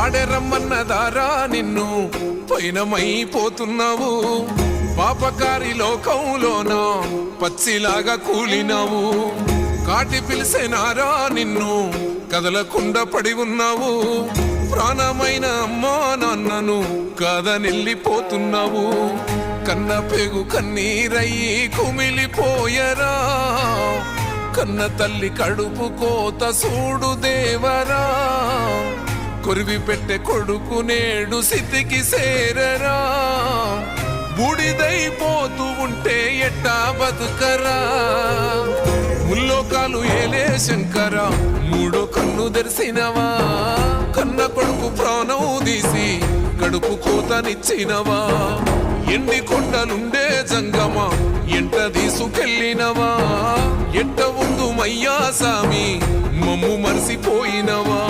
వాడే రమ్మన్నదారా నిన్ను పైనమైపోతున్నావు పాపకారి లోకంలోన పచ్చిలాగా కూలినావు కాటి పిలిసేనారా నిన్ను కదలకుండా పడి ఉన్నావు ప్రాణమైన అమ్మా నాన్నను కాదనెళ్ళిపోతున్నావు కన్న పేగు కన్నీరయ్యి కుమిలిపోయరా కన్న తల్లి కడుపు కోత సూడు దేవరా కొరివి పెట్టే కొడుకు నేడు స్థితికి సేరరా బూడిదైపోతూ ఉంటే ఎట్టా బతుకరా ముల్లోకాలు ఏలే శంకర మూడో కన్ను తెరిసినవా కన్న కొడుకు ప్రాణం తీసి కడుపు కోతనిచ్చినవా ఎండి కొండలుండే జంగమా ఎంట తీసుకెళ్ళినవా ఎంట ఉందు మయ్యా సామి మమ్ము మరిసిపోయినవా